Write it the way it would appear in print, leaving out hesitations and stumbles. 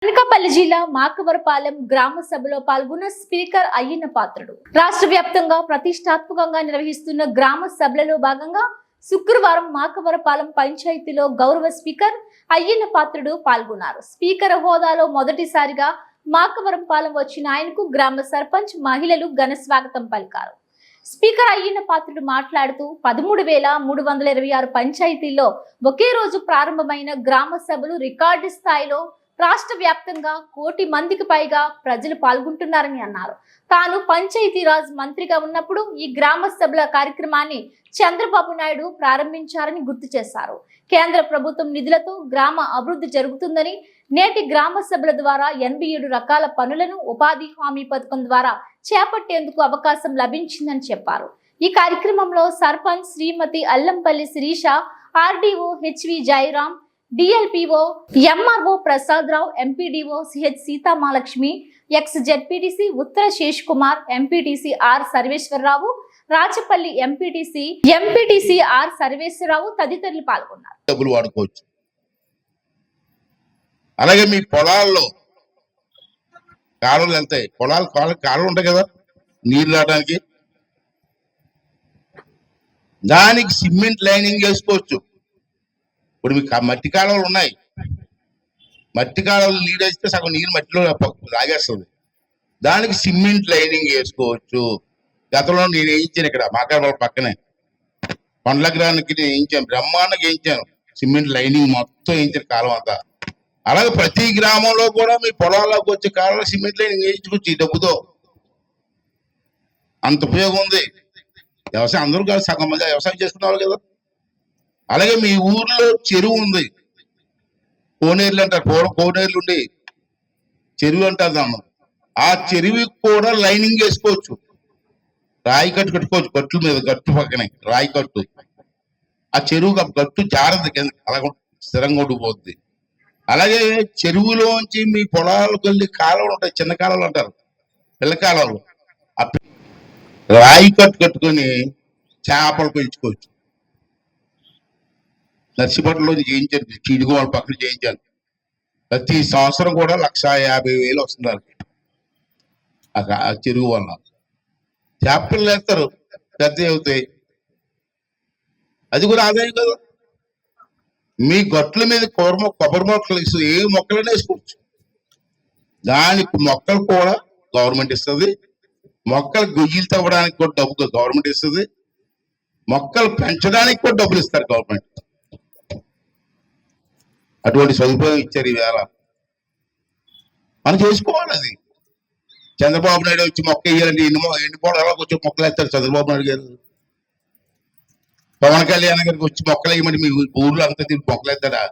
అనకాపల్లి జిల్లా మాకవరపాలెం గ్రామ సభలో పాల్గొన్న స్పీకర్ అయ్యన్న పాత్రుడు. రాష్ట్ర వ్యాప్తంగా ప్రతిష్టాత్మకంగా నిర్వహిస్తున్న గ్రామ సభలలో భాగంగా శుక్రవారం మాకవరపాలెం పంచాయతీలో గౌరవ స్పీకర్ అయ్యన్న పాత్రుడు పాల్గొన్నారు. స్పీకర్ హోదాలో మొదటిసారిగా మాకవరపాలెం వచ్చిన ఆయనకు గ్రామ సర్పంచ్ మహిళలు ఘన స్వాగతం పలికారు. స్పీకర్ అయ్యన్న పాత్రుడు మాట్లాడుతూ 13,326 పంచాయతీల్లో ఒకే రోజు ప్రారంభమైన గ్రామ సభలు రికార్డు స్థాయిలో రాష్ట్ర వ్యాప్తంగా 1 కోటి మందికి పైగా ప్రజలు పాల్గొంటున్నారని అన్నారు. తాను పంచాయతీరాజ్ మంత్రిగా ఉన్నప్పుడు ఈ గ్రామ సభల కార్యక్రమాన్ని చంద్రబాబు నాయుడు ప్రారంభించారని గుర్తు చేశారు. కేంద్ర ప్రభుత్వం నిధులతో గ్రామ అభివృద్ధి జరుగుతుందని, నేటి గ్రామ సభల ద్వారా 87 రకాల పనులను ఉపాధి హామీ పథకం ద్వారా చేపట్టేందుకు అవకాశం లభించిందని చెప్పారు. ఈ కార్యక్రమంలో sarpanch Shrimati Allampalli Shirisha, RDO HV Jayaram, DLPO MRO Prasadarao, MPDO CH Sitamahalakshmi, ex ZPTC Uttara Shesh Kumar, MPTC R Sarveswararao, Rachapalli MPTC R Sarveswararao తదితరులు పాల్గొన్నారు. డబ్బులు వాడుకోవచ్చు. అలాగే మీ పొలాల్లో కాలువలు వెళ్తాయి, కాలువలు ఉంటాయి కదా నీళ్ళు రావడానికి, దానికి సిమెంట్ లైనింగ్ చేసుకోవచ్చు. ఇప్పుడు మీకు మట్టి కాలువలు ఉన్నాయి, మట్టి కాలువలు నీళ్ళు వేస్తే సగం నీళ్ళు మట్టిలో లాగేస్తుంది, దానికి సిమెంట్ లైనింగ్ వేసుకోవచ్చు. గతంలో నేను వేయించాను, ఇక్కడ మాకాడ పక్కనే పండ్లగ్రానికి వేయించాను, బ్రహ్మాండంగా వేయించాను, సిమెంట్ లైనింగ్ మొత్తం వేయించాను కాలం అంతా. అలాగే ప్రతి గ్రామంలో కూడా మీ పొలాల్లోకి వచ్చే కాలంలో సిమెంట్ లైనింగ్ వేయించుకోవచ్చు. ఈ డబ్బుతో అంత ఉపయోగం ఉంది. వ్యవసాయం అందరూ కాదు, సగం మంది వ్యవసాయం చేసుకునేవాళ్ళు కదా. అలాగే మీ ఊర్లో చెరువు ఉంది, కోనేరులు అంటారు, పూర్వం కోనేరులు ఉండి చెరువు అంటారు దాన్ని. ఆ చెరువుకి కూడా లైనింగ్ వేసుకోవచ్చు, రాయి కట్టు కట్టుకోవచ్చు. గట్టు మీద, గట్టు పక్కనే రాయి కట్టు, ఆ చెరువు గట్టు జాగ్రత్త అలా స్థిరంగా ఉండిపోద్ది. అలాగే చెరువులోంచి మీ పొలాలకు వెళ్ళి కాలువలు ఉంటాయి, చిన్న కాలువలు అంటారు, పిల్ల కాలువలు. ఆ రాయి కట్టు కట్టుకొని చేపలు పెంచుకోవచ్చు. నర్సిపట్నంలో చేయించాను, చీడుగు వాళ్ళ పక్కన చేయించాను. ప్రతి సంవత్సరం కూడా 1,50,000 వస్తున్నారు ఆ చెరువు వల్ల. చేపలు వేస్తారు, పెద్ద అవుతాయి, అది కూడా ఆదాయం కదా. మీ గట్ల మీద కొబ్బరి మొక్కలు ఏ మొక్కలైనా వేసుకోవచ్చు. దానికి మొక్కలు కూడా గవర్నమెంట్ ఇస్తుంది, మొక్కలు గొయ్యిలు తవ్వడానికి కూడా డబ్బు గవర్నమెంట్ ఇస్తుంది, మొక్కలు పెంచడానికి కూడా డబ్బులు ఇస్తారు గవర్నమెంట్. అటువంటి సదుపాయం ఇచ్చారు ఈవేళ, మనం చేసుకోవాలి. అది చంద్రబాబు నాయుడు వచ్చి మొక్క వేయాలంటే ఎండిపోవడం ఎలా వచ్చి మొక్కలు వేస్తారు చంద్రబాబు నాయుడు గారు. పవన్ కళ్యాణ్ గారికి వచ్చి మొక్కలు వేయమని మీ ఊర్లో అంతా తిరిగి మొక్కలు వేస్తారా?